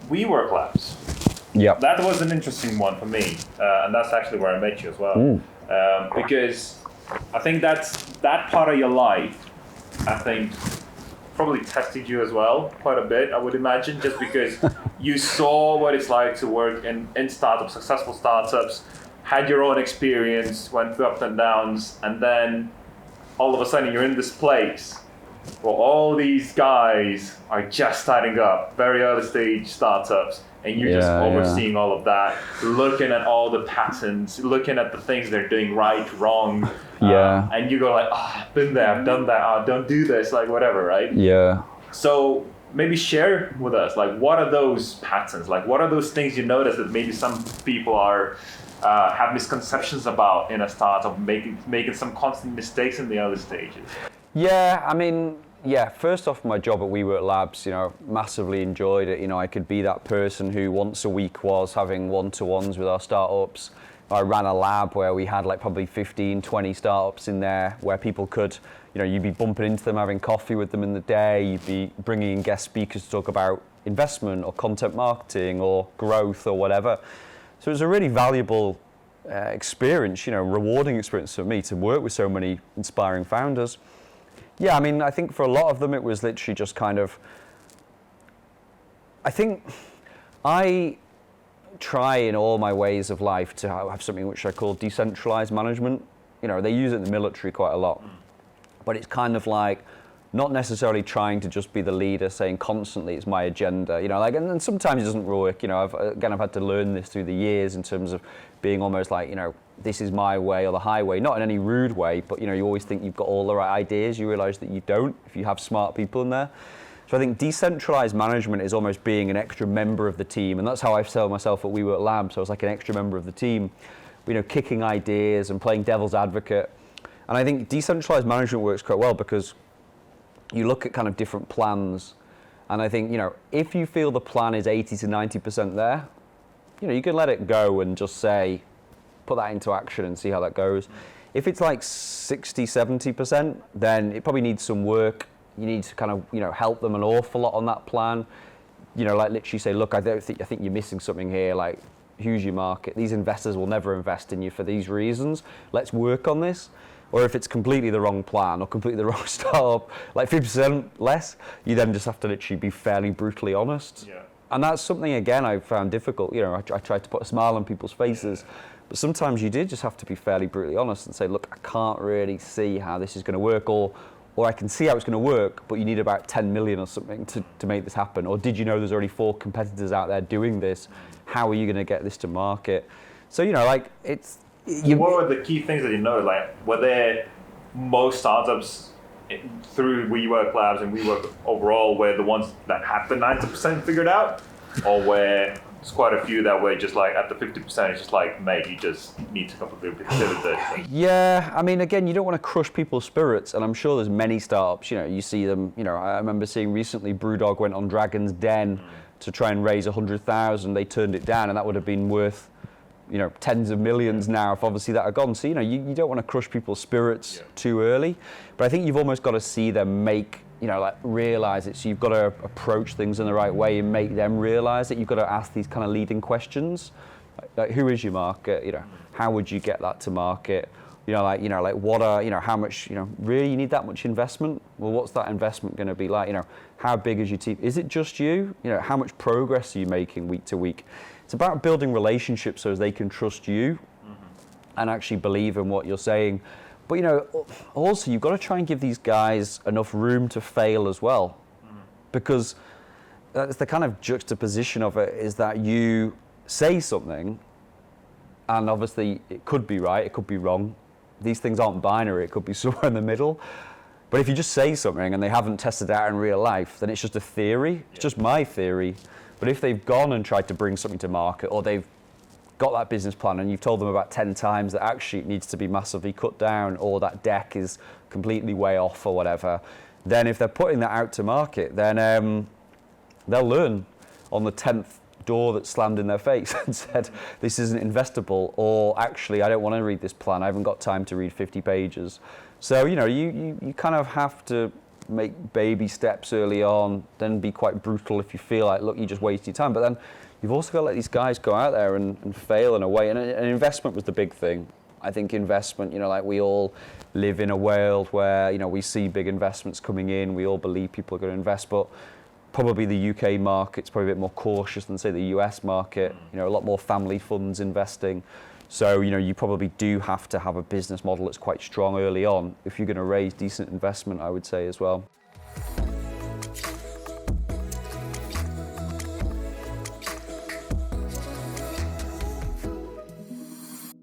WeWork Labs. Yep. That was an interesting one for me, and that's actually where I met you as well. Because I think that part of your life, I think, probably tested you as well quite a bit, I would imagine, just because you saw what it's like to work in startups, successful startups, had your own experience, went through ups and downs, and then all of a sudden you're in this place where all these guys are just starting up, very early stage startups, and you're just overseeing all of that, looking at all the patterns, looking at the things they're doing right, wrong, and you go like, I've been there, I've done that, don't do this, like whatever, right? Yeah. So maybe share with us, like, what are those patterns? Like, what are those things you notice that maybe some people are have misconceptions about in a startup, making some constant mistakes in the early stages? Yeah, I mean, first off, my job at WeWork Labs, massively enjoyed it. I could be that person who once a week was having one-to-ones with our startups. I ran a lab where we had like probably 15, 20 startups in there where people could, you'd be bumping into them, having coffee with them in the day, you'd be bringing in guest speakers to talk about investment or content marketing or growth or whatever. So it was a really valuable experience, rewarding experience for me to work with so many inspiring founders. Yeah, I mean, I think for a lot of them, it was literally just kind of, I think I try in all my ways of life to have something which I call decentralized management. They use it in the military quite a lot, but it's kind of like not necessarily trying to just be the leader saying constantly it's my agenda, and sometimes it doesn't work. I've had to learn this through the years in terms of being almost like, this is my way or the highway, not in any rude way, but you always think you've got all the right ideas. You realize that you don't if you have smart people in there. So I think decentralized management is almost being an extra member of the team, and that's how I sell myself at WeWork Labs. I was like an extra member of the team, kicking ideas and playing devil's advocate. And I think decentralized management works quite well because you look at kind of different plans, and I think, if you feel the plan is 80 to 90% there, you can let it go and just say, put that into action and see how that goes. If it's like 60, 70%, then it probably needs some work. You need to kind of, help them an awful lot on that plan. Like literally say, look, I think you're missing something here. Like, who's your market? These investors will never invest in you for these reasons. Let's work on this. Or if it's completely the wrong plan or completely the wrong startup, like 50% less, you then just have to literally be fairly brutally honest. Yeah. And that's something, again, I found difficult. I tried to put a smile on people's faces. But sometimes you did just have to be fairly brutally honest and say, look, I can't really see how this is going to work, or I can see how it's going to work, but you need about 10 million or something to make this happen. Or did you know there's already 4 competitors out there doing this? How are you going to get this to market? So, it's... What were the key things that you noticed? Like, were there most startups through WeWork Labs and WeWork overall were the ones that had the 90% figured out? Or were there's quite a few that were just like at the 50%, it's just like, mate, you just need to completely pivot this? Yeah, I mean, again, you don't want to crush people's spirits, and I'm sure there's many startups, you see them, I remember seeing recently Brewdog went on Dragon's Den to try and raise 100,000, they turned it down, and that would have been worth, tens of millions now if obviously that had gone. So, you don't want to crush people's spirits too early, but I think you've almost got to see them make, realize it. So you've got to approach things in the right way and make them realize it. You've got to ask these kind of leading questions, like who is your market? How would you get that to market? What are, how much, really you need that much investment? Well, what's that investment going to be like? How big is your team? Is it just you? How much progress are you making week to week? It's about building relationships so as they can trust you and actually believe in what you're saying. But, also you've got to try and give these guys enough room to fail as well. Because that's the kind of juxtaposition of it, is that you say something and obviously it could be right, it could be wrong. These things aren't binary, it could be somewhere in the middle. But if you just say something and they haven't tested it out in real life, then it's just a theory. It's just my theory. But if they've gone and tried to bring something to market, or they've got that business plan and you've told them about 10 times that actually it needs to be massively cut down, or that deck is completely way off or whatever, then if they're putting that out to market, then they'll learn on the 10th door that slammed in their face and said, this isn't investable, or actually, I don't want to read this plan, I haven't got time to read 50 pages. So, you kind of have to make baby steps early on, then be quite brutal if you feel like, look, you just wasted your time. But then you've also got to let these guys go out there and fail in a way. And investment was the big thing. I think investment, like we all live in a world where, we see big investments coming in. We all believe people are going to invest, but probably the UK market's probably a bit more cautious than, say, the US market. A lot more family funds investing. So, you probably do have to have a business model that's quite strong early on if you're going to raise decent investment, I would say, as well.